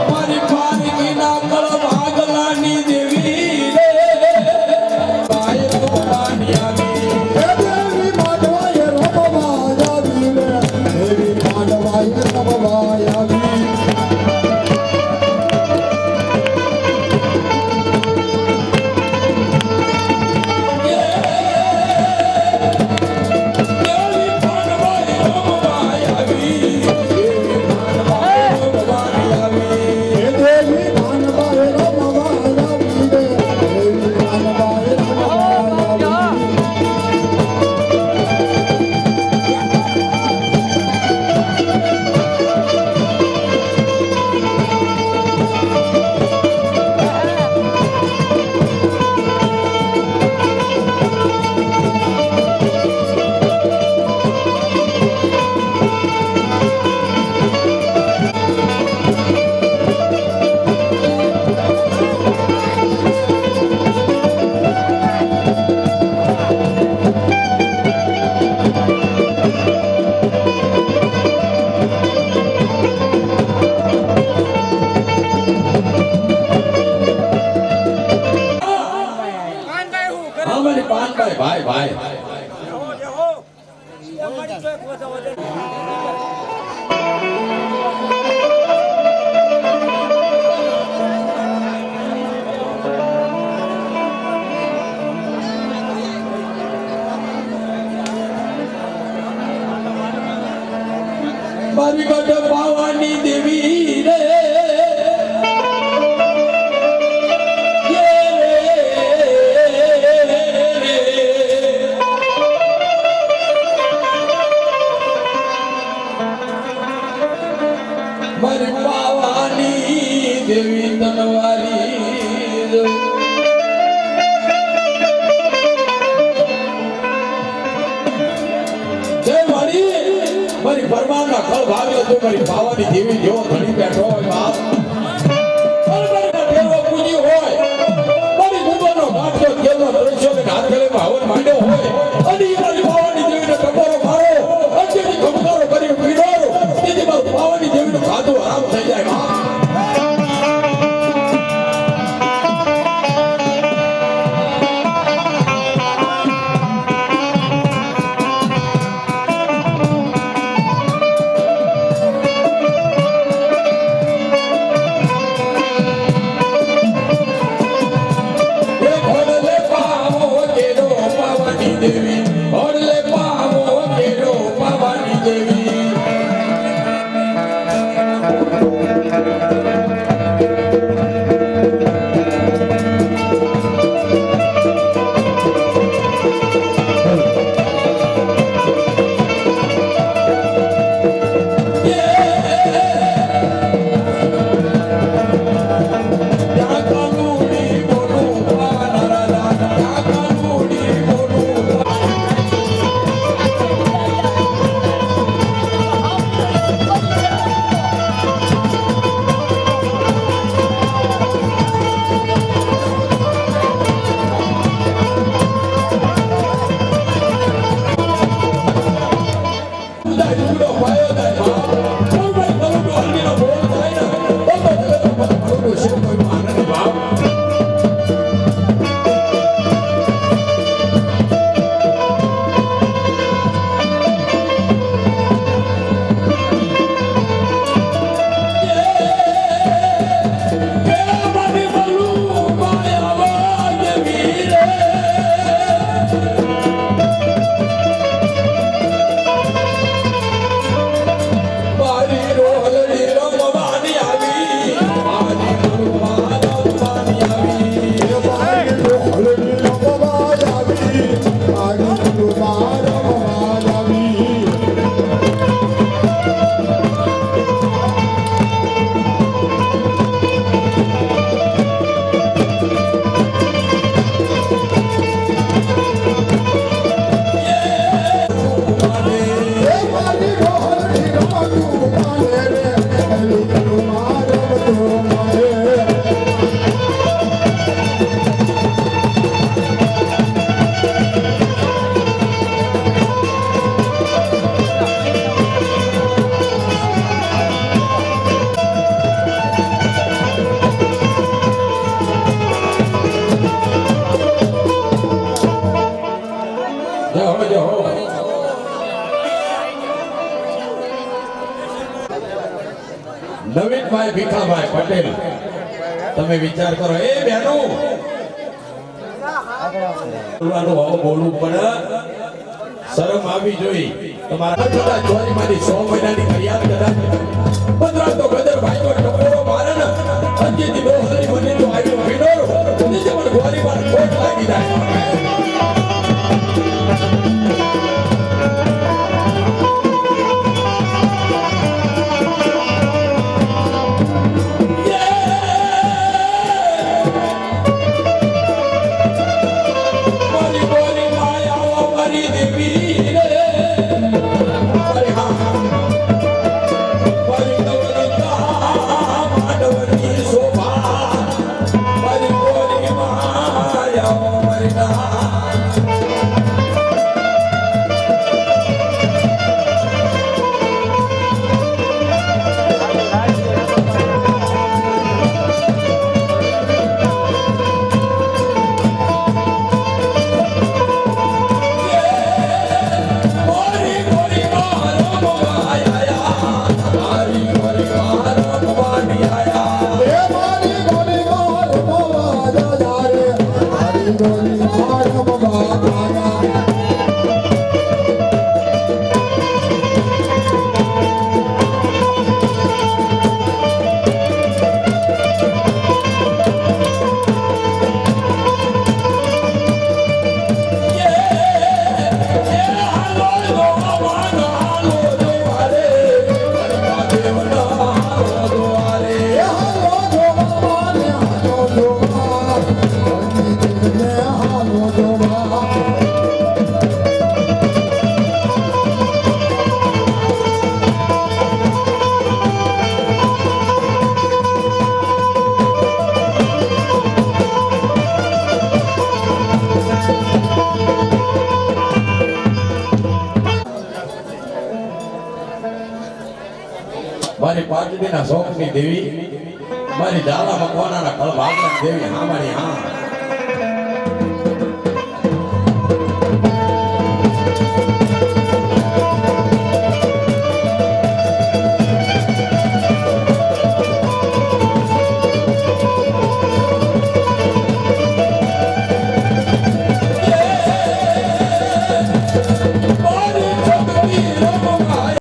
મારી પાણી ના કળ ભાગલાની દેવી રે ભાઈ ભવાની આવી હે દેવી માંડવાય રમવાય આવી રે દેવી માંડવાય રમવાય આવી ભાઈ ભાઈ મારી ગઢ પાવાની દેવી રે મારી પાવાની દેવી તનવારી જય મારી ફરમાનના ખળ ભાગ્યો તો મારી પાવાની દેવી જેવો ધણી બેઠો હોય બાપ કેવો પૂજી હોય મારી ગુબરનો માટલો કેવો દૃશ્યો કે હાથ ગળેમાં હવન માંડ્યો હોય અને મારી પાવાની દેવીને ટકોરો મારો અંજની ખમકારો કરી પીડોરો તેથી મારી પાવાની દેવીનું ખાધું આરામ થઈ જાય બાપ નવીનભાઈ ભીખાભાઈ પટેલ તમે વિચાર કરો એ બહેનો બોલવાનું આવું બોલવું પડે શરમ આવી જોઈ તમારા બધા ચોરીમાંથી 100 મહિનાની ફરિયાદ કદાચ 15 તો ગદર ભાઈનો ટકોરો મારે ને અંજેથી બહુ હરી મને તો આવ્યો ભીડોરો નીચે પણ ગોરીમાં ખોટ લાગી જાય મારી બોલી માયા મારી દેવી રે મારી હા મારી નવરતા માંડવની શોભા મારી બોલી માયા મારી ના મારી બોલી મારા મારી બોલી મારા ભવાની આયા એ મારી ગોલી માર મોવા જા રે મારી ગોલી માર મોવા જા એ હાલો જોવા ને હાલો જોવા ને હાલો જોવા મારી પાર્વતીના શોખની દેવી મારી ઝાલા મકવાણાના કળભાગના દેવી હા મારી હા